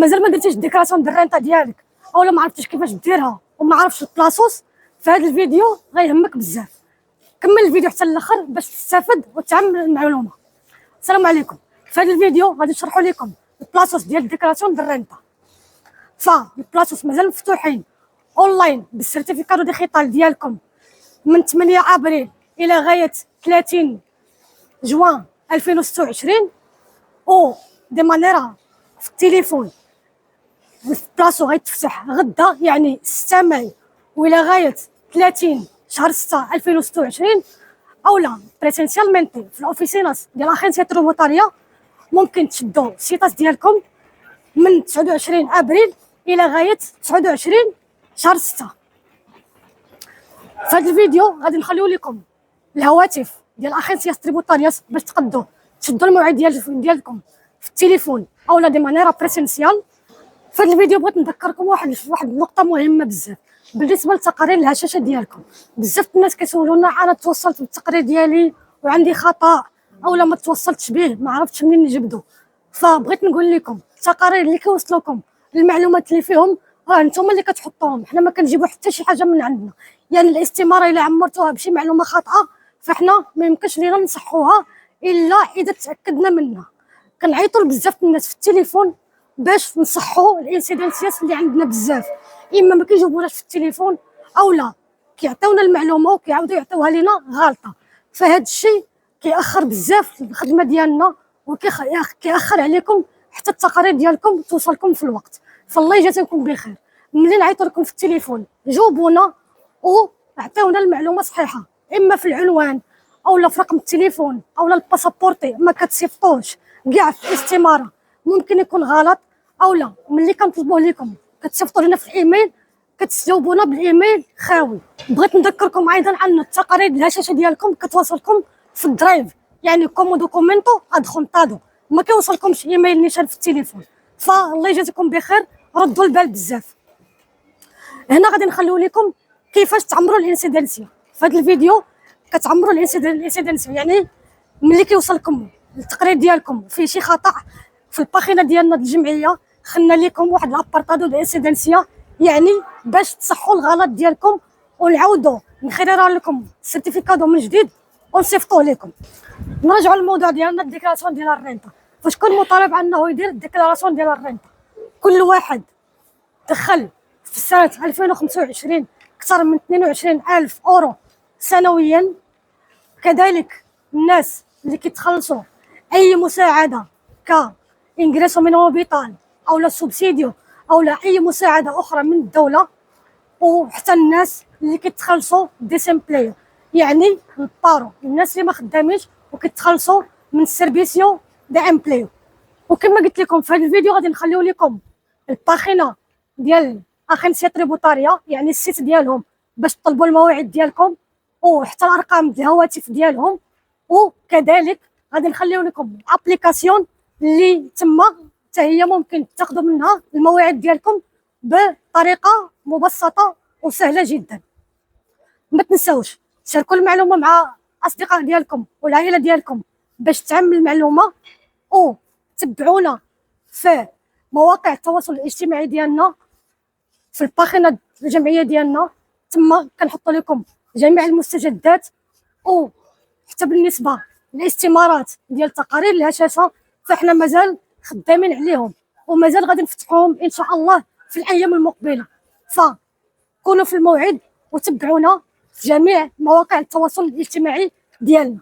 ومازال ما درتيش الديكراسيون ديال الرينطه ديالك اولا ما عرفتيش كيفاش ديرها وما عرفتش البلاصوص، فهاد الفيديو غيهمك بزاف. كمل الفيديو حتى الاخر باش تستافد وتعمل المعلومه. السلام عليكم. في هذا الفيديو غادي نشرحوا لكم البلاصوص ديال الديكراسيون ديال الرينطه. فالبلاصوص مازال مفتوحين اونلاين بالسيرتيفيكادو ديجيتال ديالكم من 8 ابريل الى غايه 30 جوان 2026 او دي مانيرا في التليفون. البلاصو غيتفتح غدا يعني 6 ماي والى غايه 30 شهر 6 2026 اولا بريسينسيالمنتي في الاوفيسينات ديال اخينسيا تروبوتاريا. ممكن تشدوا السيطات ديالكم من 29 ابريل الى غايه 29 شهر 6. في هذا الفيديو غادي نخليو لكم الهواتف ديال اخينسيا تروبوتاريا باش تقدروا تشدوا الموعد ديالكم في التليفون اولا دي مانيرا بريسينسيال. في هذا الفيديو بغيت نذكركم واحد النقطه مهمه بزاف بالنسبه للتقارير الهشاشه ديالكم. بزاف الناس كيسولونا انا توصلت بالتقرير ديالي وعندي خطا اولا ما توصلتش به ما عرفتش منين نجبدو. فبغيت نقول لكم التقارير اللي كيوصلوكم المعلومات اللي فيهم راه نتوما اللي كتحطوهم، حنا ما كنجيبو حتى شي حاجه من عندنا. يعني الاستماره الا عمرتوها بشي معلومه خاطئه فاحنا ما يمكنش لينا نصحوها الا اذا تاكدنا منها. كنعيطوا لبزاف الناس في التليفون باش نصحوا الانسيدنسيات اللي عندنا بزاف، اما ما كيجاوبوناش في التليفون اولا كيعطيونا المعلومه وكيعاودوا يعطيوها لينا غلطه. فهاد الشيء كيأخر بزاف الخدمه ديالنا وكيأخر عليكم حتى التقارير ديالكم توصلكم في الوقت. فالله يجازيكم بخير. ملي نعيطوا لكم في التليفون جاوبونا وعطيونا المعلومه صحيحه، اما في العنوان اولا في رقم التليفون اولا الباسابورتي ما كتصيفطوش كاع في الاستماره ممكن يكون غلط، اولا ملي كنطلبوه لكم كتصيفطوا لنا في الايميل كتجاوبونا بالايميل خاوي. بغيت نذكركم ايضا ان التقارير الهشاشه ديالكم كتوصلكم في الدرايف يعني كومو دوكومنتو ادخونطادو، ما كيوصلكمش ايميل نيشان في التليفون. فالله يجازيكم بخير ردوا البال بزاف. هنا غادي نخليو لكم كيفاش تعمروا الانسيدنسيا. في هذا الفيديو كتعمروا الانسيدنسيا يعني ملي كيوصلكم التقرير ديالكم فيه شي خطا في الباخينه ديالنا الجمعيه خلنا لكم واحد لابارطادو دانسيدنسيا يعني باش تصحوا الغلط ديالكم ونعاودوا نخيروا لكم السيرتيفيكادو من جديد ونصيفطوه لكم. نرجعوا للموضوع ديالنا الديكلاراسيون ديال الرينطه. فشكون مطالب انه يدير الديكلاراسيون ديال الرينطه؟ كل واحد دخل في سنه 2025 اكثر من 22,000 اورو سنويا. كذلك الناس اللي كيتخلصوا اي مساعده كانغريسو مينيموم فيتال او لا سوبسيديو او لا اي مساعده اخرى من الدوله، وحتى الناس اللي كيتخلصوا ديسمبليو يعني البارو الناس اللي ما خدامينش وكيتخلصوا من السيرفيسيو دي امبليو. وكما قلت لكم في هذا الفيديو غادي نخليو لكم الباخينه ديال اخينسيا تريبوتاريا يعني السيت ديالهم باش تطلبوا المواعيد ديالكم وحتى الارقام ديال الهواتف ديالهم. وكذلك غادي نخليو لكم ابليكاسيون اللي تما حتى هي ممكن تاخذوا منها المواعيد ديالكم بطريقه مبسطه وسهله جدا. ما تنساوش تشاركوا المعلومه مع اصدقاء ديالكم والعائله ديالكم باش تعمل المعلومه، وتبعونا في مواقع التواصل الاجتماعي ديالنا في الباخينه الجمعيه ديالنا تما كنحطوا لكم جميع المستجدات. وحتى بالنسبه للاستمارات ديال تقارير الهشاشه فاحنا مازال خدامين عليهم ومازال غادي نفتحوهم ان شاء الله في الايام المقبله. فكونوا في الموعد وتبعونا في جميع مواقع التواصل الاجتماعي ديالنا.